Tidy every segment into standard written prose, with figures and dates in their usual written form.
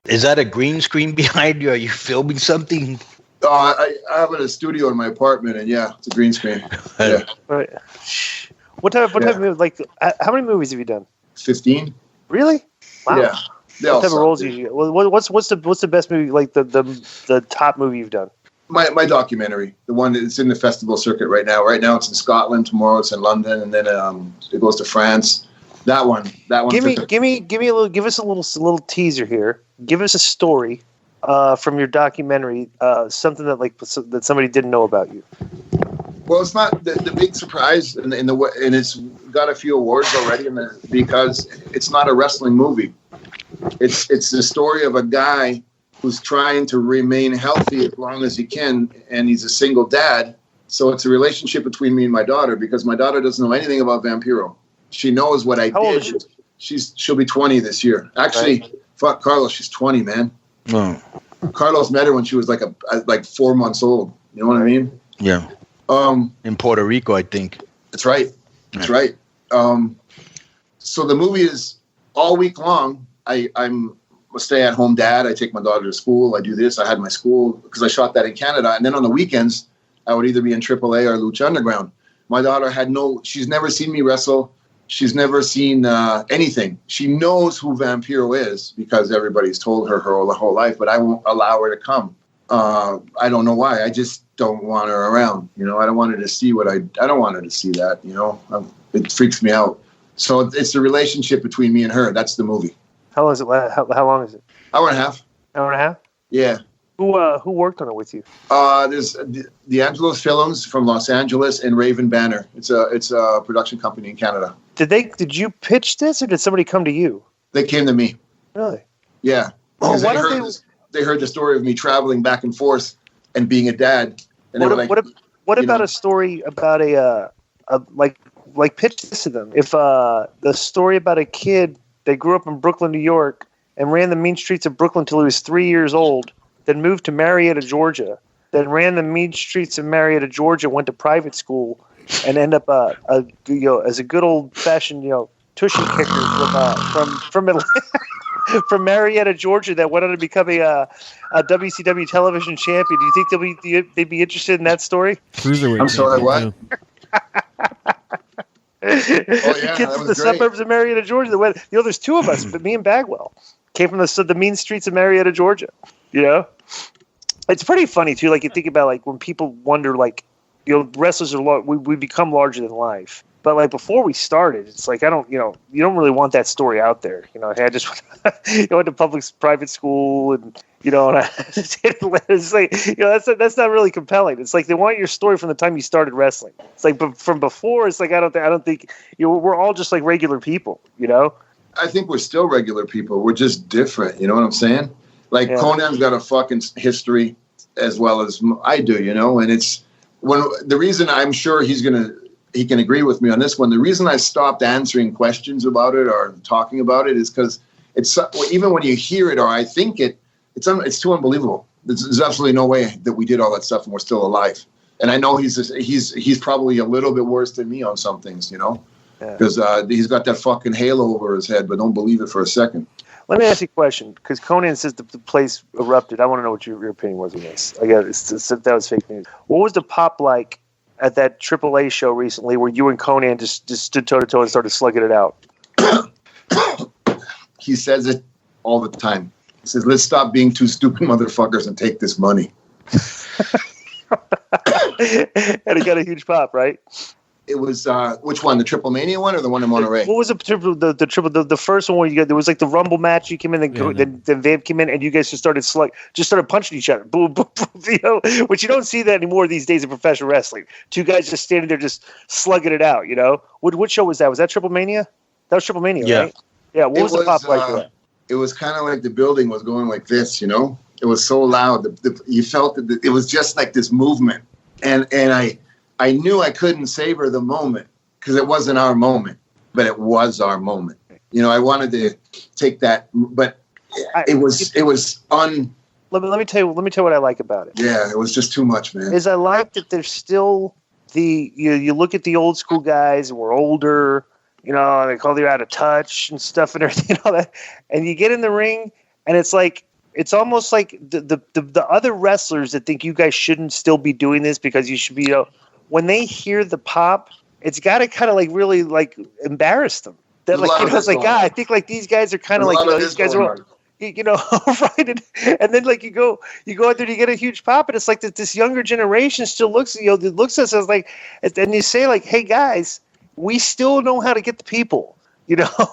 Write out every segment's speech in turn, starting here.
Is that a green screen behind you? Are you filming something? I have a studio in my apartment, and yeah, it's a green screen. Yeah. Right. What type of movie, like, how many movies have you done? 15. Really? Wow. Yeah. What type of roles do you? What's the best movie? Like the top movie you've done? My documentary, the one that's in the festival circuit right now. Right now it's in Scotland. Tomorrow it's in London, and then it goes to France. That one. Give us a little teaser here. Give us a story from your documentary, something that somebody didn't know about you. Well, it's not the big surprise, and it's got a few awards already, because it's not a wrestling movie. It's the story of a guy who's trying to remain healthy as long as he can, and he's a single dad. So it's a relationship between me and my daughter, because my daughter doesn't know anything about Vampiro. She knows what I did. Old is she? She'll be 20 this year. Actually, right. Fuck Carlos, she's 20, man. Oh. Carlos met her when she was like 4 months old. You know what I mean? Yeah. In Puerto Rico, I think. That's right. That's right. So the movie is all week long. I'm a stay-at-home dad. I take my daughter to school. I do this. I had my school because I shot that in Canada. And then on the weekends, I would either be in AAA or Lucha Underground. My daughter she's never seen me wrestle. She's never seen anything. She knows who Vampiro is because everybody's told her whole life, but I won't allow her to come. I don't know why. I just don't want her around. You know, I don't want her to see I don't want her to see that, you know. It freaks me out. So it's the relationship between me and her. That's the movie. How long is it? How long is it? Hour and a half. Hour and a half? Yeah. Who worked on it with you? There's the Angelos Films from Los Angeles and Raven Banner. It's a production company in Canada. Did you pitch this, or did somebody come to you? They came to me. Really? Yeah. They heard the story of me traveling back and forth and being a dad. And what about a story about like pitch this to them? If the story about a kid that grew up in Brooklyn, New York, and ran the mean streets of Brooklyn till he was 3 years old, then moved to Marietta, Georgia, then ran the mean streets of Marietta, Georgia, went to private school, and end up as a good old fashioned tushy kicker from from Marietta, Georgia, that went on to become a WCW television champion. Do you think they'd be interested in that story? Cruiserweight. I'm sorry, what? Kids from the suburbs of Marietta, Georgia. There's two of us, but me and Bagwell came from the mean streets of Marietta, Georgia. You know, it's pretty funny too. Like you think about when people wonder, wrestlers are we become larger than life. But before we started, it's I don't, you don't really want that story out there. Hey, I just went to private school, and and it's that's not really compelling. It's they want your story from the time you started wrestling. It's but from before, it's I don't think we're all just regular people. I think we're still regular people. We're just different. You know what I'm saying? Konnan's got a fucking history as well as I do. And it's the reason I'm sure he can agree with me on this one. The reason I stopped answering questions about it or talking about it is because it's even when you hear it or I think it's too unbelievable. There's absolutely no way that we did all that stuff and we're still alive. And I know he's probably a little bit worse than me on some things, because he's got that fucking halo over his head, but don't believe it for a second. Let me ask you a question, because Konnan says the place erupted. I want to know what your opinion was on this. I guess that was fake news. What was the pop like at that AAA show recently where you and Konnan just stood toe-to-toe and started slugging it out? He says it all the time. He says, let's stop being two stupid motherfuckers and take this money. And it got a huge pop, right? It was, which one? The Triple Mania one or the one in Monterey? What was the first one where you got, there was the Rumble match, you came in, then Vamp came in, and you guys just started punching each other. Boom, boom, boom, which you don't see that anymore these days in professional wrestling. Two guys just standing there just slugging it out, What show was that? Was that Triple Mania? That was Triple Mania, right? Yeah, what was the pop like for that? It was kind of like the building was going like this, It was so loud. You felt that it was just like this movement. And I knew I couldn't savor the moment because it wasn't our moment, but it was our moment. I wanted to take that, but it was Let me tell you what I like about it. Yeah, it was just too much, man. I like that there's still you look at the old school guys and we're older, they call you out of touch and stuff and everything and all that, and you get in the ring and it's It's almost like the other wrestlers that think you guys shouldn't still be doing this because you should be, when they hear the pop, it's got to kind of like really like embarrass them. That like, it's like, God, I think like these guys are kind of like, these guys are, right. And then like you go out there, you get a huge pop, and it's like that this younger generation still looks at us as like, and you say like, hey guys, we still know how to get the people.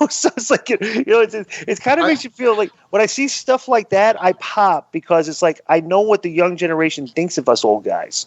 So it's like, it kind of makes you feel like when I see stuff like that, I pop because it's like, I know what the young generation thinks of us old guys.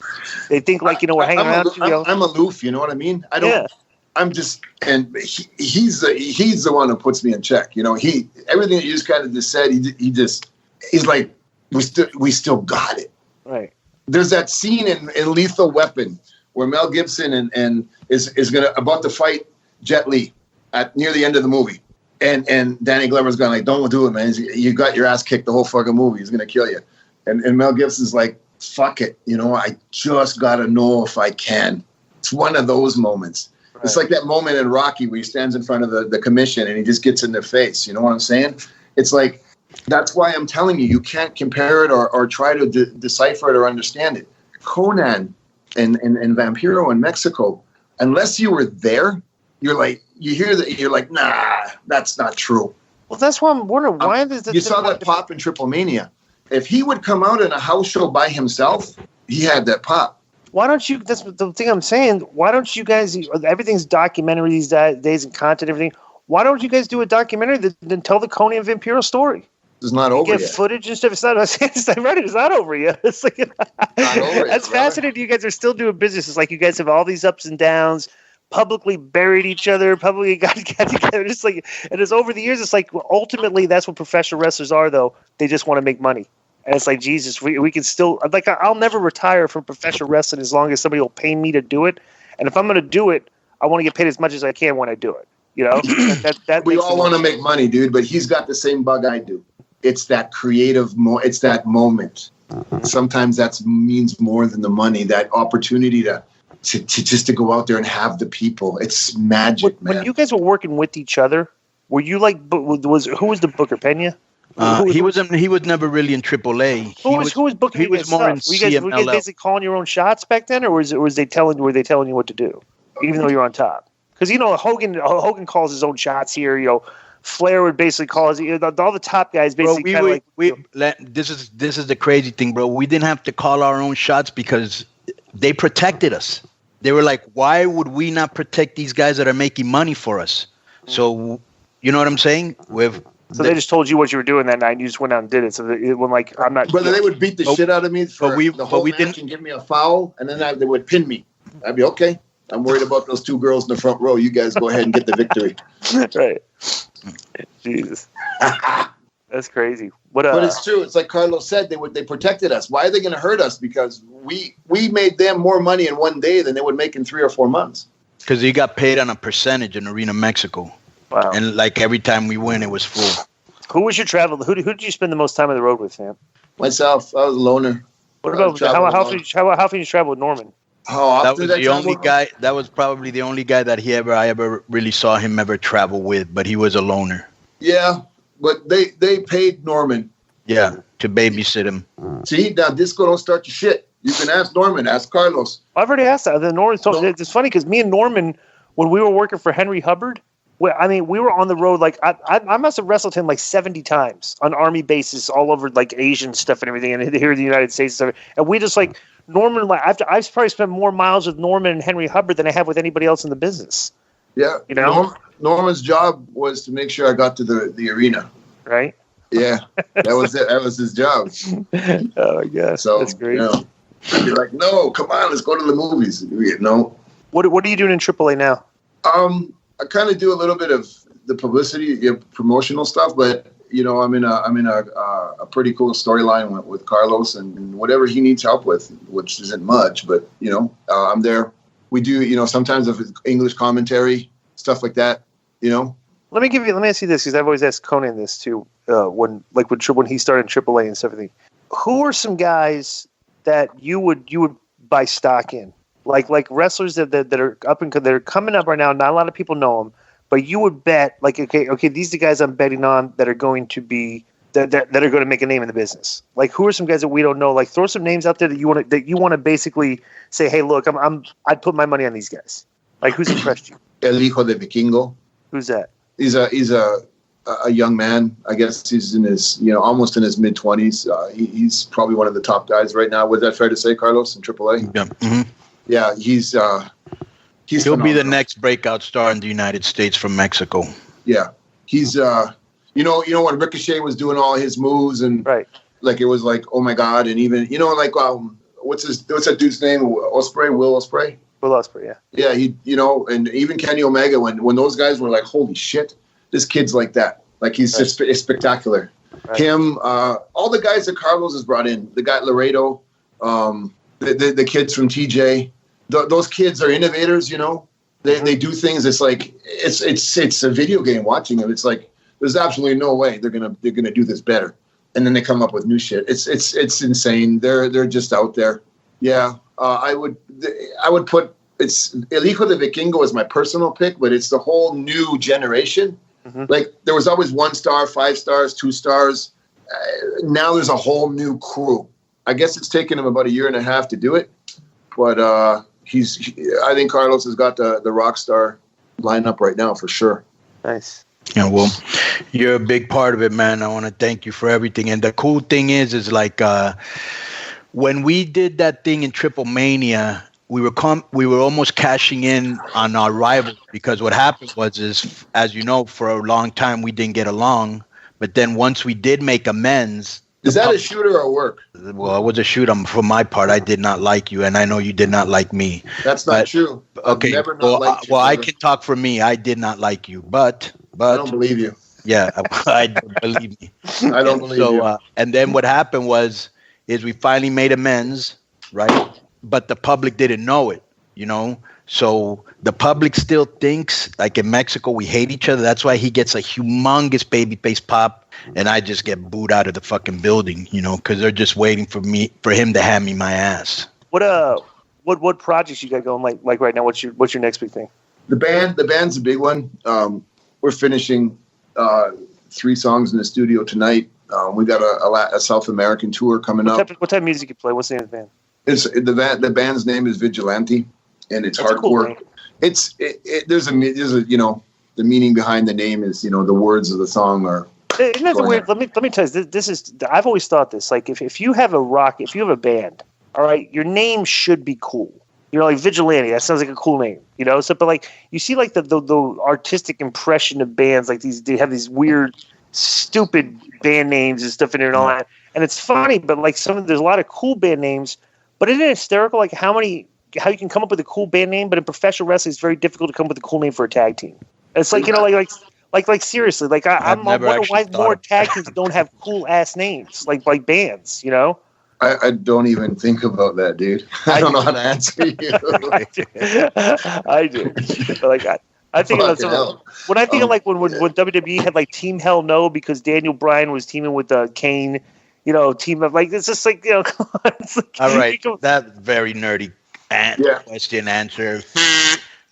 They think like, we're hanging around. I'm aloof. You know what I mean? I don't, yeah. I'm just, and he's the one who puts me in check. Everything that you just kind of just said, he's like, we still got it. Right. There's that scene in Lethal Weapon where Mel Gibson and is about to fight Jet Li at near the end of the movie, and Danny Glover's going like, "Don't do it, man. You got your ass kicked the whole fucking movie. He's gonna kill you." And Mel Gibson's like, "Fuck it, I just gotta know if I can." It's one of those moments. Right. It's like that moment in Rocky where he stands in front of the commission and he just gets in their face. You know what I'm saying? It's like, that's why I'm telling you can't compare it or try to decipher it or understand it. Konnan and Vampiro in Mexico, unless you were there, you're like, you hear that, you're like, nah, that's not true. Well, that's why I'm wondering why does you saw that pop in Triple Mania. If he would come out in a house show by himself, he had that pop. Why don't you? That's the thing I'm saying. Why don't you guys? Everything's documentary these days and content, everything. Why don't you guys do a documentary then tell the Konnan and Vampiro story? It's not over yet. Get footage and stuff. It's not over yet. It's like that's fascinating. You guys are still doing business. It's like you guys have all these ups and downs. Publicly buried each other, publicly got together. Just like, and it's over the years. It's like ultimately that's what professional wrestlers are, though. They just want to make money, and it's like Jesus. We can still like. I'll never retire from professional wrestling as long as somebody will pay me to do it. And if I'm going to do it, I want to get paid as much as I can when I do it. That we all want to make money, dude. But he's got the same bug I do. It's that creative. It's that moment. Sometimes that means more than the money. That opportunity to just to go out there and have the people. It's magic, man. When you guys were working with each other, were you like, who was the booker, Pena? He was never really in AAA. Who was booking? He was more in CMLL. Were you guys basically calling your own shots back then, or were they telling you what to do, even though you're on top? Because Hogan calls his own shots here. Flair would basically call his, all the top guys basically. This is the crazy thing, bro. We didn't have to call our own shots because they protected us. They were like, why would we not protect these guys that are making money for us? So, you know what I'm saying? They just told you what you were doing that night, and you just went out and did it. So when like I'm not, brother, they would beat the shit out of me for the whole match and give me a foul, and then they would pin me. I'd be okay. I'm worried about those two girls in the front row. You guys go ahead and get the victory. Right. Jesus. That's crazy. But it's true. It's like Carlos said. They protected us. Why are they going to hurt us? Because we made them more money in one day than they would make in 3 or 4 months. Because you got paid on a percentage in Arena Mexico. Wow. And like every time we win, it was full. Who was your travel? Who did you spend the most time on the road with, Sam? Myself. I was a loner. What about how often did you travel with Norman? That was the only guy. That was probably the only guy that I ever really saw him ever travel with. But he was a loner. Yeah. But they paid Norman. Yeah, to babysit him. See, now Disco don't start your shit. You can ask Norman, ask Carlos. I've already asked that. It's funny because me and Norman, when we were working for Henry Hubbard, we were on the road. Like I must have wrestled him like 70 times on army bases all over like Asian stuff and everything, and here in the United States and stuff. And we just like Norman. Like I've probably spent more miles with Norman and Henry Hubbard than I have with anybody else in the business. Yeah, Norman's job was to make sure I got to the arena. Right. Yeah, that was it. That was his job. Oh, I guess. So that's great. I'd be like, no, come on, let's go to the movies. No. What are you doing in AAA now? I kind of do a little bit of the publicity, promotional stuff, but I'm in a pretty cool storyline with Carlos and whatever he needs help with, which isn't much, but I'm there. We do sometimes of English commentary, stuff like that. Let me ask you this, because I've always asked Konnan this too. When he started in AAA and stuff. Who are some guys that you would buy stock in, like wrestlers that are up and that are coming up right now? Not a lot of people know them, but you would bet like okay, these are the guys I'm betting on that are going to be that are going to make a name in the business? Like, who are some guys that we don't know? Like, throw some names out there that you want to basically say, hey, look, I'd put my money on these guys. Like, who's impressed you? El Hijo de Vikingo. Who's that? He's a young man. I guess he's in his, almost in his mid-20s. He's probably one of the top guys right now. Was that fair to say, Carlos, in AAA? Yeah. Mm-hmm. Yeah, he's he'll phenomenal. be the next breakout star in the United States from Mexico. Yeah, he's when Ricochet was doing all his moves and right, like it was like, oh my god, and even what's that dude's name? Will Ospreay. Will Ospreay, yeah. Yeah, he and even Kenny Omega when those guys were like, holy shit, this kid's like that. Like he's just spectacular. Right. Him, all the guys that Carlos has brought in, the guy Laredo, the kids from TJ, those kids are innovators. They do things. It's like it's a video game watching them. It's like there's absolutely no way they're gonna do this better. And then they come up with new shit. It's insane. They're just out there. Yeah, I would put it's El Hijo de Vikingo is my personal pick, but it's the whole new generation. Mm-hmm. Like there was always 1 star, 5 stars, 2 stars. Now there's a whole new crew. I guess it's taken him about 1.5 years to do it, but I think Carlos has got the rock star lineup right now for sure. Nice. Yeah, well, you're a big part of it, man. I want to thank you for everything. And the cool thing is like when we did that thing in Triple Mania, we were almost cashing in on our rivals because what happened was, as you know, for a long time we didn't get along. But then once we did make amends. Is that a shooter or work? Well, it was a shoot. For my part, I did not like you, and I know you did not like me. That's not true. Okay. I can talk for me. I did not like you, but I don't believe you. Yeah, I don't believe me. I don't believe you. And then what happened is we finally made amends, right? But the public didn't know it, So the public still thinks, like in Mexico, we hate each other. That's why he gets a humongous babyface pop, and I just get booed out of the fucking building, because they're just waiting for him to hand me my ass. What projects you got going like right now? What's your next big thing? The band's a big one. We're finishing 3 songs in the studio tonight. We got a South American tour coming up. What type of music you play? What's the name of the band? The band's name is Vigilante, and it's hardcore. Cool, there's a the meaning behind the name is the words of the song are. Isn't that weird? Let me tell you this is I've always thought this, like if you have a band, all right, your name should be cool. Like Vigilante, that sounds like a cool name, So, but like you see, like the artistic impression of bands, like they have these weird, stupid band names and stuff in there and all that. And it's funny, but like there's a lot of cool band names. But isn't it hysterical? Like how you can come up with a cool band name, but in professional wrestling, it's very difficult to come up with a cool name for a tag team. It's like like seriously, like I'm wondering why more tag teams don't have cool ass names like bands, I don't even think about that, dude. I don't know how to answer you. I do. Like I think about when I think of like when WWE had like Team Hell No because Daniel Bryan was teaming with Kane. Team of like it's just like come on. Like, all right, that's very nerdy question answer.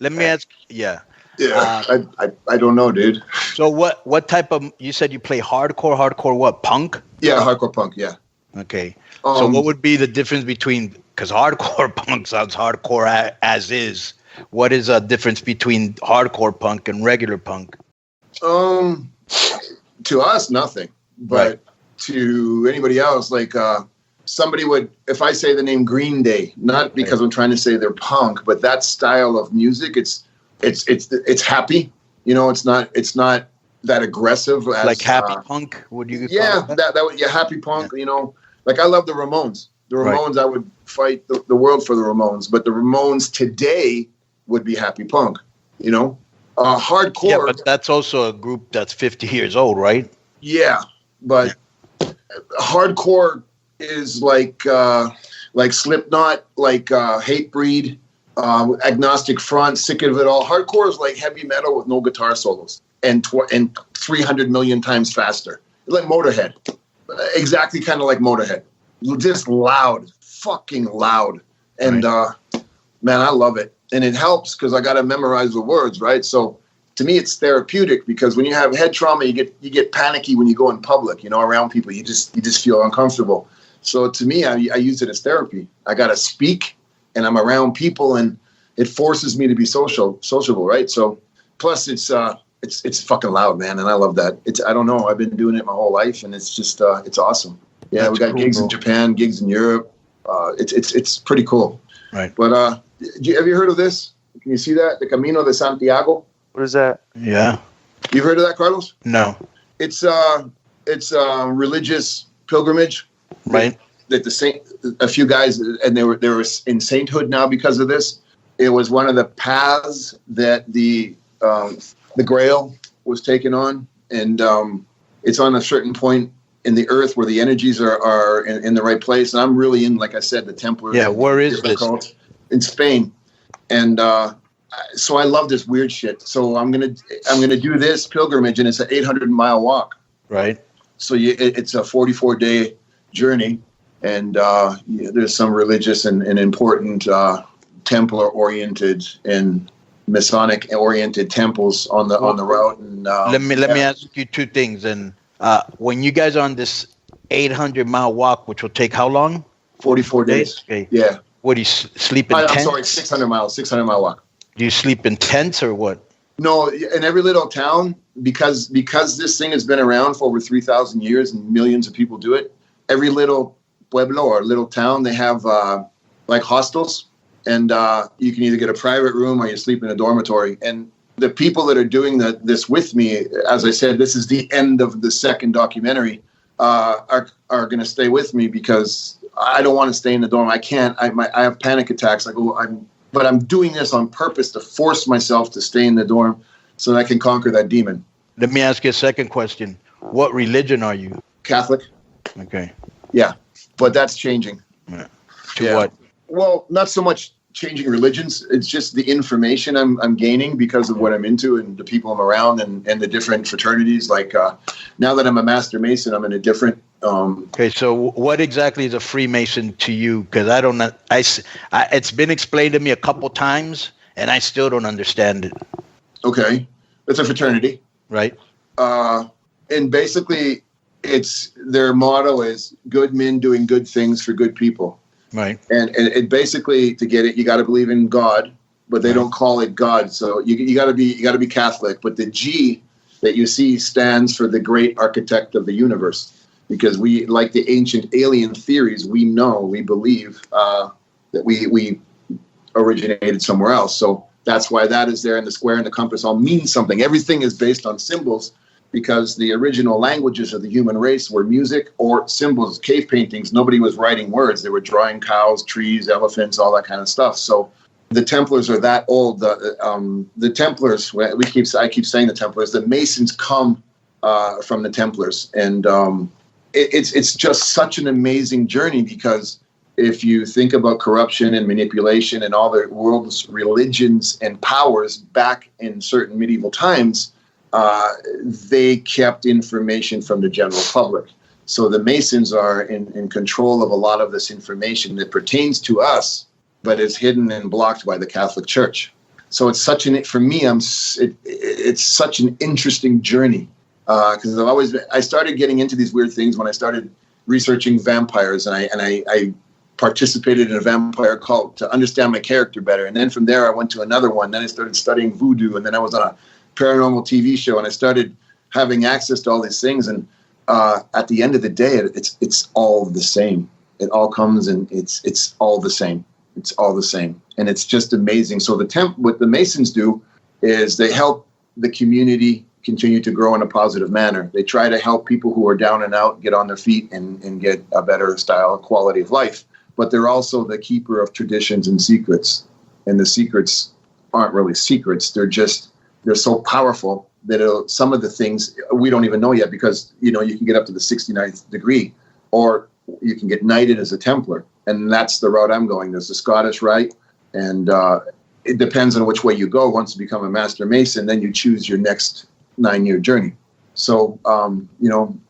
Let me ask. Yeah. I don't know, dude. So what type of? You said you play hardcore. Hardcore what? Punk? Yeah, hardcore punk. Yeah. Okay. So what would be the difference between? Because hardcore punk sounds hardcore as is. What is a difference between hardcore punk and regular punk? To us, nothing. But. Right. To anybody else, like somebody would, if I say the name Green Day, not because I'm trying to say they're punk, but that style of music, it's happy. It's not that aggressive. As, like happy punk, would you? Yeah, that would happy punk. Yeah. Like I love the Ramones. The Ramones, I would fight the world for the Ramones, but the Ramones today would be happy punk. Hardcore. Yeah, but that's also a group that's 50 years old, right? Yeah, but. Yeah. Hardcore is like Slipknot, like Hatebreed, Agnostic Front, Sick of It All. Hardcore is like heavy metal with no guitar solos and 300 million times faster. Like Motorhead, exactly kind of like Motorhead, just loud, fucking loud, and man, I love it, and it helps because I got to memorize the words, right? So to me, it's therapeutic because when you have head trauma, you get panicky when you go in public, around people. You just feel uncomfortable. So to me, I use it as therapy. I got to speak, and I'm around people, and it forces me to be sociable, right? So plus it's fucking loud, man, and I love that. I don't know, I've been doing it my whole life, and it's just it's awesome. Yeah, we got gigs in Japan, gigs in Europe. It's pretty cool. Right. But have you heard of this? Can you see that? The Camino de Santiago. What is that? Yeah. You've heard of that, Carlos? No. It's a religious pilgrimage. Right. That a few guys, and they were in sainthood now because of this. It was one of the paths that the Grail was taken on, and it's on a certain point in the earth where the energies are in the right place. And I'm really in, like I said, the Templars. Yeah, where is this? In Spain, and so I love this weird shit. So I'm gonna do this pilgrimage, and it's an 800-mile walk. Right. So it's a 44-day journey, and there's some religious and important Templar-oriented and Masonic-oriented temples on the route. And let me ask you two things. And when you guys are on this 800-mile walk, which will take how long? 44 days. Okay. Yeah. What, do you sleep in tents? I'm sorry, 600-mile walk. Do you sleep in tents or what? No, in every little town, because this thing has been around for over 3,000 years and millions of people do it. Every little pueblo or little town, they have like hostels, and you can either get a private room or you sleep in a dormitory. And the people that are doing this with me, as I said, this is the end of the second documentary, are going to stay with me because I don't want to stay in the dorm. I can't. I have panic attacks. But I'm doing this on purpose to force myself to stay in the dorm so that I can conquer that demon. Let me ask you a second question. What religion are you? Catholic. Okay. Yeah, but that's changing. Yeah. To what? Well, not so much changing religions. It's just the information I'm gaining because of what I'm into and the people I'm around and the different fraternities. Like now that I'm a Master Mason, I'm in a different. Okay, so what exactly is a Freemason to you? Because I don't know. It's been explained to me a couple times, and I still don't understand it. Okay, it's a fraternity, right? And basically, their motto is "good men doing good things for good people." Right. And it basically, to get it, you got to believe in God, but they don't call it God. So you got to be Catholic. But the G that you see stands for the great architect of the universe, because we, like the ancient alien theories, we believe that we originated somewhere else. So that's why that is there, and the square and the compass all mean something. Everything is based on symbols, because the original languages of the human race were music or symbols, cave paintings. Nobody was writing words. They were drawing cows, trees, elephants, all that kind of stuff. So the Templars are that old. The Templars, I keep saying the Templars, the Masons come from the Templars. And it's just such an amazing journey, because if you think about corruption and manipulation and all the world's religions and powers back in certain medieval times, they kept information from the general public. So the Masons are in control of a lot of this information that pertains to us, but is hidden and blocked by the Catholic Church. So it's such it's such an interesting journey, because I started getting into these weird things when I started researching vampires, and I participated in a vampire cult to understand my character better. And then from there, I went to another one. Then I started studying voodoo, and then I was on a paranormal TV show, and I started having access to all these things. And at the end of the day, it's all the same. It all comes, and it's all the same. It's all the same, and it's just amazing. So what the Masons do is they help the community continue to grow in a positive manner. They try to help people who are down and out get on their feet and get a better style of quality of life. But they're also the keeper of traditions and secrets, and the secrets aren't really secrets. They're so powerful that some of the things we don't even know yet, because you can get up to the 69th degree, or you can get knighted as a Templar, and that's the route I'm going. There's the Scottish rite, and it depends on which way you go. Once you become a Master Mason, then you choose your next 9-year journey. So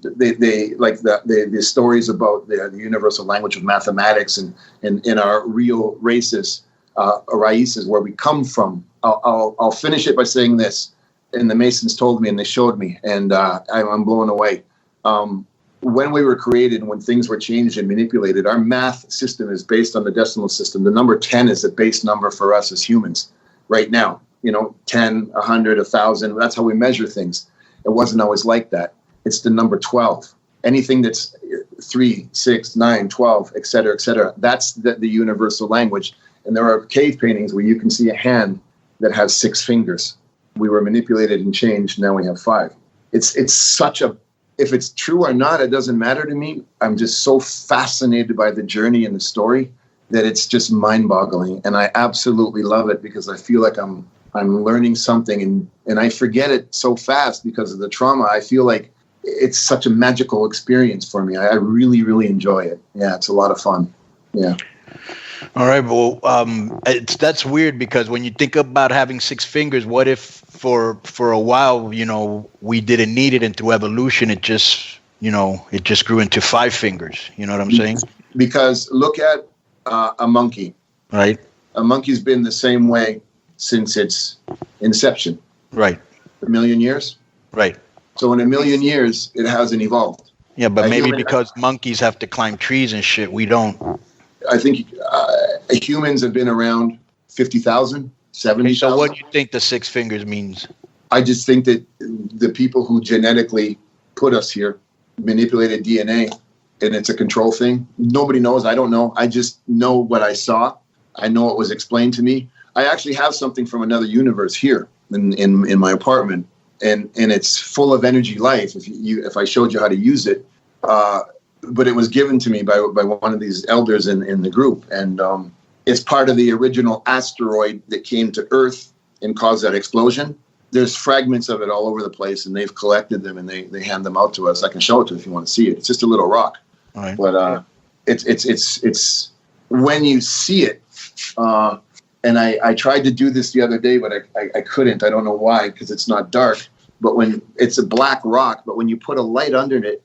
they like the stories about the universal language of mathematics and in our real races, raíces, where we come from. I'll finish it by saying this. and the Masons told me, and they showed me, and I'm blown away. When we were created, when things were changed and manipulated, our math system is based on the decimal system. The number 10 is a base number for us as humans right now. 10, 100, 1,000. That's how we measure things. It wasn't always like that. It's the number 12. Anything that's 3, 6, 9, 12, et cetera, that's the universal language. And there are cave paintings where you can see a hand that has 6 fingers. We were manipulated and changed. Now we have 5. It's such a, if it's true or not, it doesn't matter to me. I'm just so fascinated by the journey and the story that it's just mind-boggling. And I absolutely love it because I feel like I'm learning something and I forget it so fast because of the trauma. I feel like it's such a magical experience for me. I really, really enjoy it. Yeah, it's a lot of fun. Yeah. All right. Well, that's weird because when you think about having 6 fingers, what if for a while, we didn't need it, and through evolution, it just grew into 5 fingers. You know what I'm saying? Because look at a monkey. Right. A monkey's been the same way since its inception. Right. 1 million years. Right. So in 1 million years, it hasn't evolved. Yeah, but maybe because monkeys have to climb trees and shit, we don't. I think humans have been around 50,000, 70,000. So what do you think the 6 fingers means? I just think that the people who genetically put us here manipulated DNA, and it's a control thing. Nobody knows. I don't know. I just know what I saw. I know what was explained to me. I actually have something from another universe here in my apartment, and it's full of energy life. If I showed you how to use it, but it was given to me by one of these elders in the group, and it's part of the original asteroid that came to Earth and caused that explosion. There's fragments of it all over the place, and they've collected them and they hand them out to us. I can show it to you if you want to see it. It's just a little rock, right. But it's when you see it. And I tried to do this the other day, but I couldn't. I don't know why, because it's not dark. But when it's a black rock, but when you put a light under it,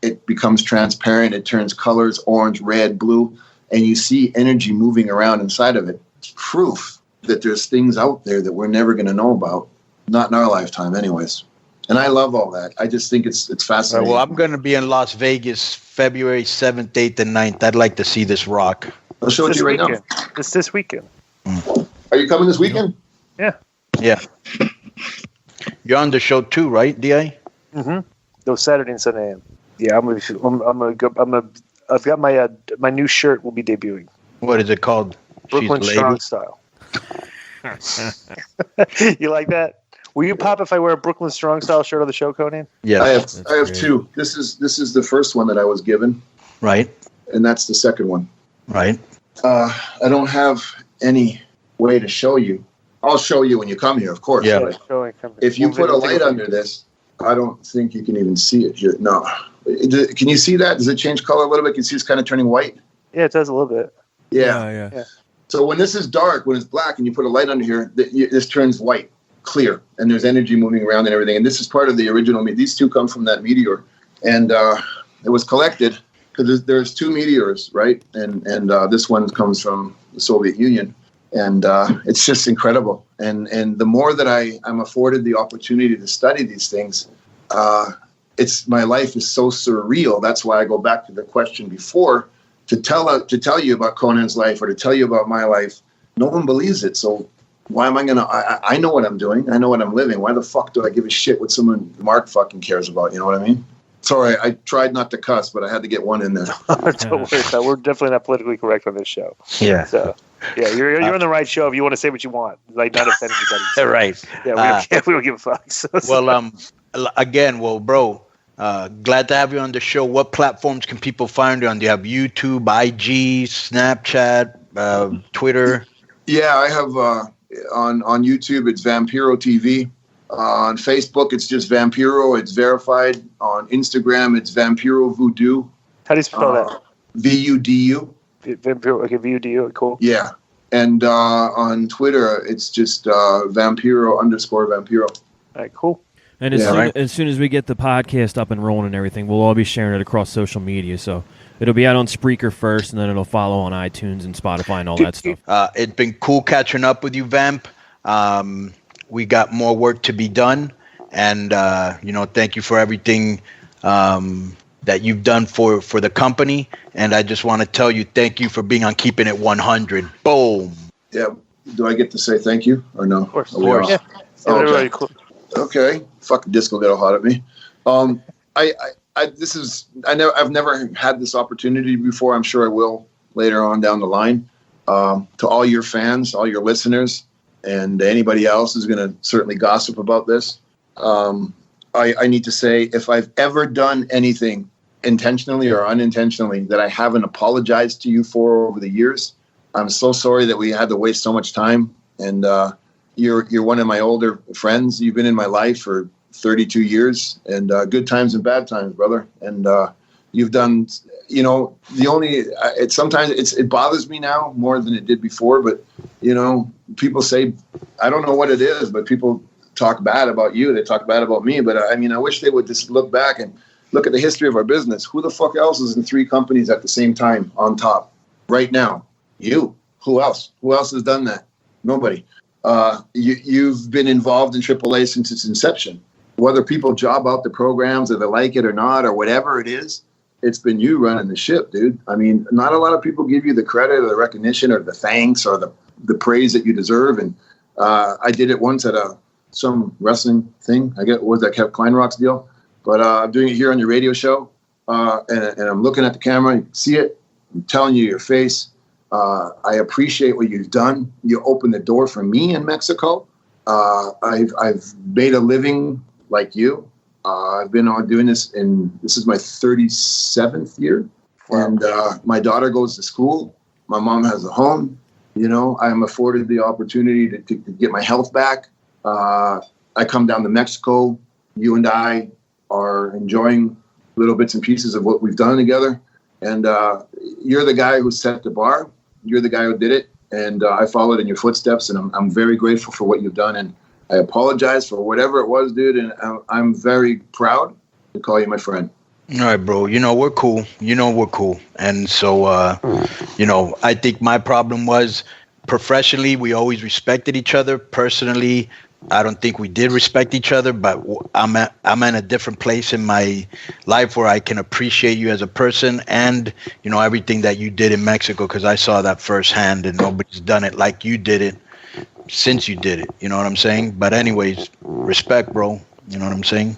it becomes transparent. It turns colors, orange, red, blue, and you see energy moving around inside of it. Proof that there's things out there that we're never going to know about. Not in our lifetime anyways. And I love all that. I just think it's fascinating. Well, I'm going to be in Las Vegas February 7th, 8th, and 9th. I'd like to see this rock. I'll show it to you right now. It's this weekend. Are you coming this weekend? Yeah. Yeah. You're on the show too, right, Di? Mm-hmm. No, Saturday and Sunday. Yeah, I've got my new shirt will be debuting. What is it called? Brooklyn Strong Style. You like that? Will you pop if I wear a Brooklyn Strong Style shirt on the show, Konnan? Yeah, I have 2. This is the first one that I was given. Right. And that's the second one. Right. I don't have any way to show you. I'll show you when you come here, of course. Yeah. If you put a light under this, I don't think you can even see it here. No. Can you see that? Does it change color a little bit? Can you see it's kind of turning white? Yeah, it does a little bit. Yeah. So when this is dark, when it's black, and you put a light under here, this turns white, clear, and there's energy moving around and everything. And this is part of the original. These 2 come from that meteor, and it was collected because there's 2 meteors, right? And this one comes from the Soviet Union, and it's just incredible. And the more that I'm afforded the opportunity to study these things, my life is so surreal. That's why I go back to the question before. To tell you about Konnan's life or to tell you about my life, no one believes it. So why am I going to... I know what I'm doing. I know what I'm living. Why the fuck do I give a shit what someone Mark fucking cares about? You know what I mean? Sorry, I tried not to cuss, but I had to get one in there. Don't worry about it. We're definitely not politically correct on this show. Yeah. So, yeah, you're on the right show if you want to say what you want. Like, not offend anybody. So, right. Yeah, we don't give a fuck. So, well, again, bro... glad to have you on the show. What platforms can people find you on? Do you have YouTube, IG, Snapchat, Twitter? Yeah, I have on YouTube, it's Vampiro TV. On Facebook, it's just Vampiro. It's verified. On Instagram, it's Vampiro Voodoo. How do you spell that? VUDU. Vampiro. Okay, VUDU. Cool. Yeah. And on Twitter, it's just Vampiro_Vampiro. All right, cool. And as soon as we get the podcast up and rolling and everything, we'll all be sharing it across social media. So it'll be out on Spreaker first, and then it'll follow on iTunes and Spotify and all that stuff. It's been cool catching up with you, Vamp. we got more work to be done. And, thank you for everything that you've done for the company. And I just want to tell you, thank you for being on Keeping It 100. Boom. Yeah. Do I get to say thank you or no? Of course. Yeah. Oh, okay. Cool. Okay. Fucking disco got hot at me. I've never had this opportunity before. I'm sure I will later on down the line. To all your fans, all your listeners, and anybody else who's going to certainly gossip about this. I need to say, if I've ever done anything intentionally or unintentionally that I haven't apologized to you for over the years, I'm so sorry that we had to waste so much time. And you're one of my older friends. You've been in my life for 32 years, and good times and bad times, brother. And you've done, sometimes it bothers me now more than it did before. But people say, I don't know what it is, but people talk bad about you. They talk bad about me. But I wish they would just look back and look at the history of our business. Who the fuck else is in 3 companies at the same time on top right now? You. Who else? Who else has done that? Nobody. You've been involved in AAA since its inception. Whether people job out the programs or they like it or not or whatever it is, it's been you running the ship, dude. I mean, not a lot of people give you the credit or the recognition or the thanks or the praise that you deserve. And I did it once at some wrestling thing. I get was that Kev Kleinrock's deal, but I'm doing it here on your radio show, and I'm looking at the camera. You can see it. I'm telling you your face. I appreciate what you've done. You opened the door for me in Mexico. I've made a living like you. I've been on doing this, this is my 37th year. And my daughter goes to school. My mom has a home. I am afforded the opportunity to get my health back. I come down to Mexico. You and I are enjoying little bits and pieces of what we've done together. And you're the guy who set the bar. You're the guy who did it. And I followed in your footsteps. And I'm very grateful for what you've done. And I apologize for whatever it was, dude. And I'm very proud to call you my friend. All right, bro. We're cool. We're cool. And so, I think my problem was professionally, we always respected each other. Personally, I don't think we did respect each other, but I'm in a different place in my life where I can appreciate you as a person and, everything that you did in Mexico, because I saw that firsthand and nobody's done it like you did it since you did it. You know what I'm saying? But anyways, respect, bro. You know what I'm saying?